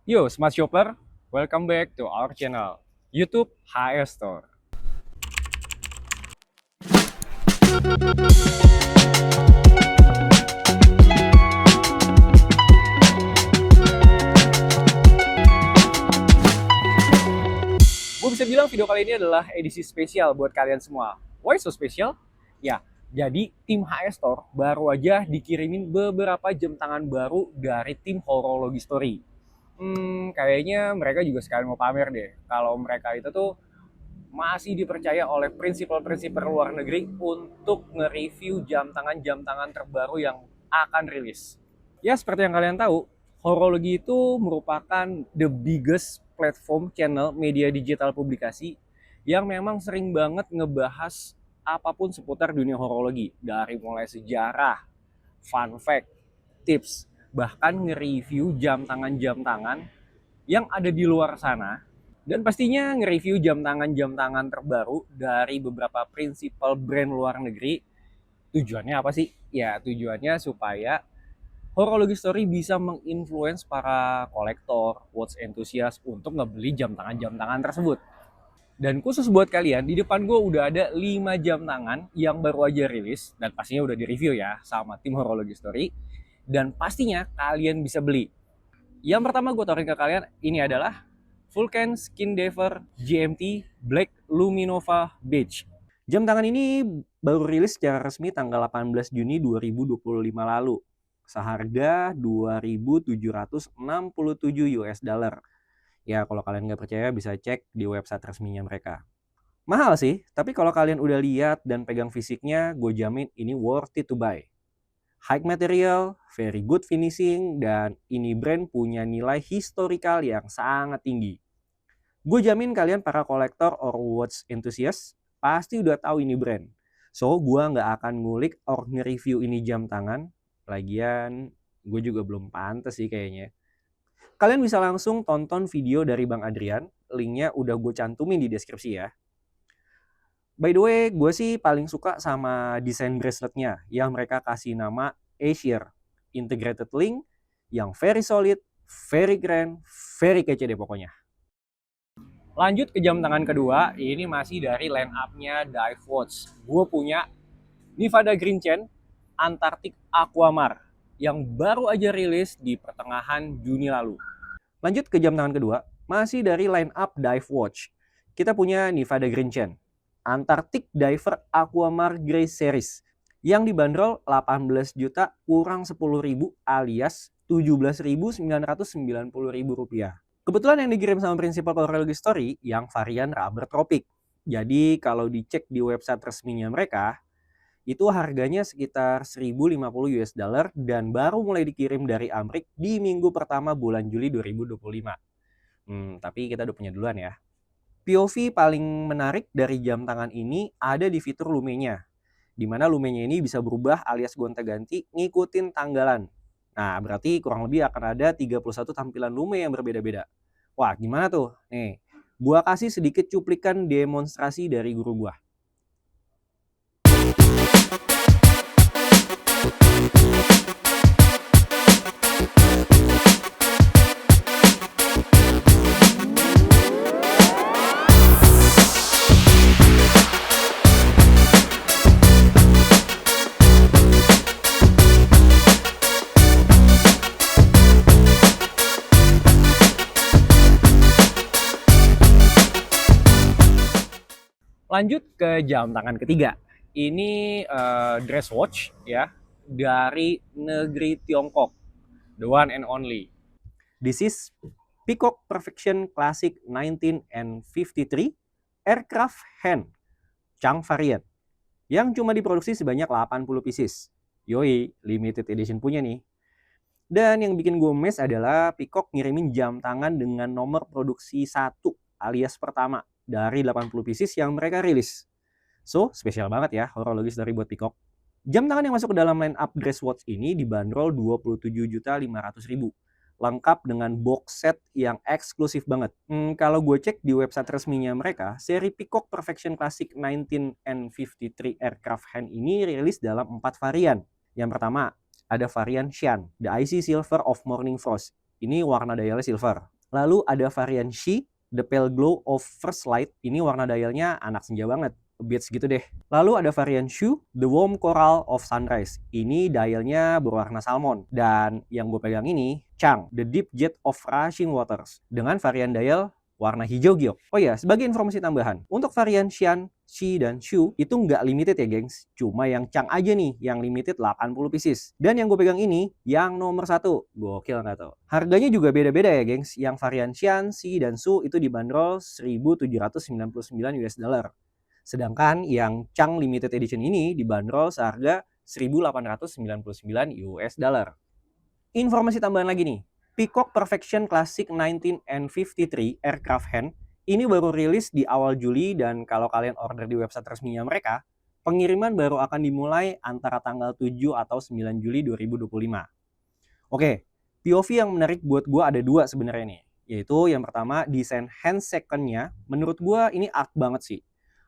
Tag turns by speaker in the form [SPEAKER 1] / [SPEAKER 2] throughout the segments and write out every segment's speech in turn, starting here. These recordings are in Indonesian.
[SPEAKER 1] Yo, Smart Shopper, welcome back to our channel, YouTube HS Store. Gue bisa bilang video kali ini adalah edisi spesial buat kalian semua. Why so special? Ya, jadi tim HS Store baru aja dikirimin beberapa jam tangan baru dari tim Horologi Story. Kayaknya mereka juga sekalian mau pamer deh. Kalau mereka itu tuh masih dipercaya oleh prinsipal-prinsipal luar negeri untuk nge-review jam tangan terbaru yang akan rilis. Ya, seperti yang kalian tahu, Horologi itu merupakan the biggest platform channel media digital publikasi yang memang sering banget ngebahas apapun seputar dunia horologi. Dari mulai sejarah, fun fact, tips, bahkan nge-review jam tangan yang ada di luar sana. Dan pastinya nge-review jam tangan terbaru dari beberapa prinsipal brand luar negeri. Tujuannya apa sih? Ya, tujuannya supaya Horologi Story bisa menginfluence para kolektor, watch enthusiast untuk ngebeli jam tangan tersebut. Dan khusus buat kalian, di depan gue udah ada 5 jam tangan yang baru aja rilis. Dan pastinya udah di-review ya sama tim Horologi Story. Dan pastinya kalian bisa beli. Yang pertama gue tawarin ke kalian, ini adalah Vulcan Skin Diver GMT Black Luminova Beige. Jam tangan ini baru rilis secara resmi tanggal 18 Juni 2025 lalu. Seharga 2.767 US dollar. Ya, kalau kalian nggak percaya bisa cek di website resminya mereka. Mahal sih, tapi kalau kalian udah lihat dan pegang fisiknya, gue jamin ini worth it to buy. High material, very good finishing, dan ini brand punya nilai historical yang sangat tinggi. Gue jamin kalian para kolektor or watch enthusiast pasti udah tahu ini brand. So, gue nggak akan ngulik or nge-review ini jam tangan. Lagian, gue juga belum pantas sih kayaknya. Kalian bisa langsung tonton video dari Bang Adrian. Linknya udah gue cantumin di deskripsi ya. By the way, gue sih paling suka sama desain braceletnya yang mereka kasih nama A-Shear Integrated Link yang very solid, very grand, very kece deh pokoknya. Lanjut ke jam tangan kedua, ini masih dari line up-nya Dive Watch. Gue punya Nevada Green Chain Antarctic Aquamar yang baru aja rilis di pertengahan Juni lalu. Lanjut ke jam tangan kedua, masih dari line up Dive Watch. Kita punya Nevada Green Chain Antarctic Diver Aquamar Grey Series yang dibanderol 18 juta kurang 10 ribu alias 17.990 ribu rupiah. Kebetulan yang dikirim sama prinsipal Horologi Story yang varian rubber tropic. Jadi kalau dicek di website resminya mereka, itu harganya sekitar 1050 US dollar dan baru mulai dikirim dari Amrik di minggu pertama bulan Juli 2025. Tapi kita udah punya duluan ya. POV paling menarik dari jam tangan ini ada di fitur lumenya, di mana lumenya ini bisa berubah alias gonta-ganti ngikutin tanggalan. Nah, berarti kurang lebih akan ada 31 tampilan lume yang berbeda-beda. Wah, gimana tuh? Nih, gua kasih sedikit cuplikan demonstrasi dari guru gua. Lanjut ke jam tangan ketiga. Ini dress watch ya dari negeri Tiongkok. The one and only. This is Peacock Perfection Classic 1953 Aircraft Hand Chang variant yang cuma diproduksi sebanyak 80 pieces. Yoi, limited edition punya nih. Dan yang bikin gue mes adalah Peacock ngirimin jam tangan dengan nomor produksi 1 alias pertama dari 80 pieces yang mereka rilis. So, spesial banget ya horologis dari buat Peacock. Jam tangan yang masuk ke dalam line up dress watch ini dibanderol 27.500.000. Lengkap dengan box set yang eksklusif banget. Kalau gue cek di website resminya mereka, seri Peacock Perfection Classic 1953 Aircraft Hand ini rilis dalam 4 varian. Yang pertama, ada varian Xian, The Icy Silver of Morning Frost. Ini warna dialnya silver. Lalu ada varian She, The Pale Glow of First Light. Ini warna dialnya anak senja banget, beats gitu deh. Lalu ada varian Shu, The Warm Coral of Sunrise. Ini dialnya berwarna salmon. Dan yang gue pegang ini, Chang, The Deep Jet of Rushing Waters. Dengan varian dial warna hijau giok. Oh ya, sebagai informasi tambahan, untuk varian Xian, Shi, dan Shu itu nggak limited ya gengs. Cuma yang Chang aja nih, yang limited 80 pieces. Dan yang gue pegang ini, yang nomor 1. Gokil nggak tuh? Harganya juga beda-beda ya gengs. Yang varian Xian, Shi, dan Shu itu dibanderol 1.799 US dollar. Sedangkan yang Chang limited edition ini dibanderol seharga 1.899 US dollar. Informasi tambahan lagi nih. Peacock Perfection Classic 1953 Aircraft Hand ini baru rilis di awal Juli, dan kalau kalian order di website resminya mereka, pengiriman baru akan dimulai antara tanggal 7 atau 9 Juli 2025. Oke, POV yang menarik buat gue ada 2 sebenarnya nih. Yaitu yang pertama, desain hand second-nya menurut gue ini art banget sih.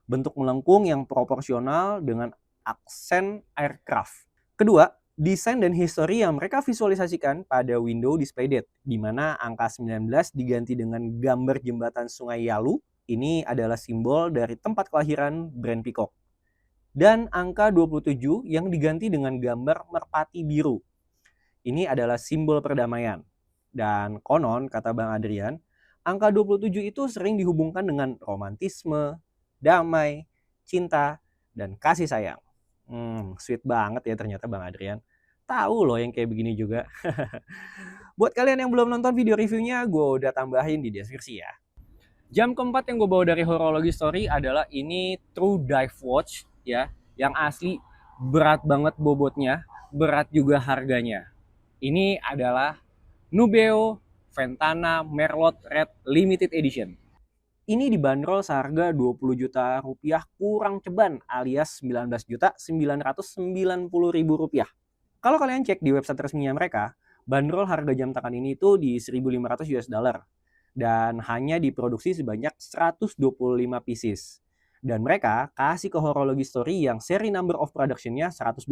[SPEAKER 1] Bentuk melengkung yang proporsional dengan aksen aircraft. Kedua, desain dan history yang mereka visualisasikan pada window display date, di mana angka 19 diganti dengan gambar jembatan Sungai Yalu. Ini adalah simbol dari tempat kelahiran brand Peacock. Dan angka 27 yang diganti dengan gambar merpati biru. Ini adalah simbol perdamaian. Dan konon, kata Bang Adrian, angka 27 itu sering dihubungkan dengan romantisme, damai, cinta, dan kasih sayang. Sweet banget ya ternyata Bang Adrian. Tahu loh yang kayak begini juga. Buat kalian yang belum nonton video reviewnya, gue udah tambahin di deskripsi ya. Jam keempat yang gue bawa dari Horology Story adalah ini True Dive Watch ya, yang asli berat banget bobotnya, berat juga harganya. Ini adalah Nubeo Ventana Merlot Red Limited Edition. Ini dibanderol seharga 20 juta rupiah kurang ceban, alias 19.990.000 rupiah. Kalau kalian cek di website resminya mereka, bandrol harga jam tangan ini itu di 1.500 US dollar. Dan hanya diproduksi sebanyak 125 pieces. Dan mereka kasih ke Horology Story yang seri number of production-nya 120.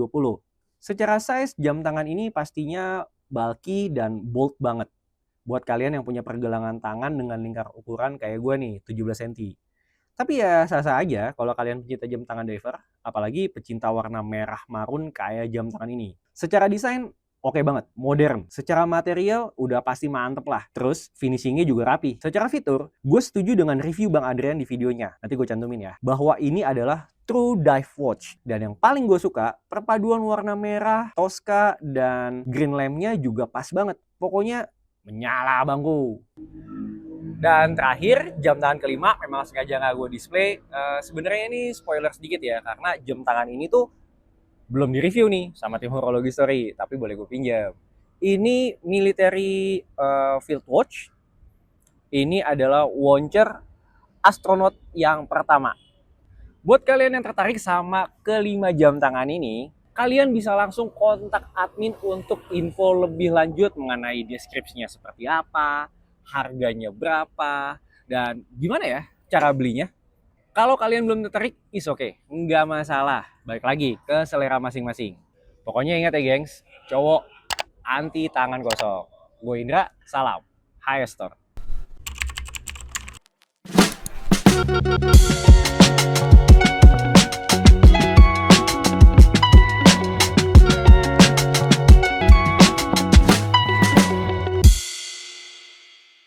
[SPEAKER 1] Secara size, jam tangan ini pastinya bulky dan bold banget. Buat kalian yang punya pergelangan tangan dengan lingkar ukuran kayak gue nih, 17 cm. Tapi ya sah-sah aja kalau kalian pecinta jam tangan diver, apalagi pecinta warna merah marun kayak jam tangan ini. Secara desain, oke banget, modern. Secara material, udah pasti mantep lah. Terus, finishingnya juga rapi. Secara fitur, gue setuju dengan review Bang Adrian di videonya. Nanti gue cantumin ya. Bahwa ini adalah True Dive Watch. Dan yang paling gue suka, perpaduan warna merah, Tosca, dan green lamp-nya juga pas banget. Pokoknya, menyala bangku. Dan terakhir, jam tangan kelima memang sengaja nggak gue display. Sebenarnya ini spoiler sedikit ya, karena jam tangan ini tuh belum di-review nih sama tim Horology Story, tapi boleh gue pinjam. Ini military field watch. Ini adalah Watcher astronot yang pertama. Buat kalian yang tertarik sama kelima jam tangan ini, kalian bisa langsung kontak admin untuk info lebih lanjut mengenai deskripsinya seperti apa, harganya berapa, dan gimana ya cara belinya. Kalau kalian belum tertarik, is okay, nggak masalah. Balik lagi ke selera masing-masing. Pokoknya ingat ya gengs, cowok anti tangan kosong. Gue Indra, salam. Hi Store.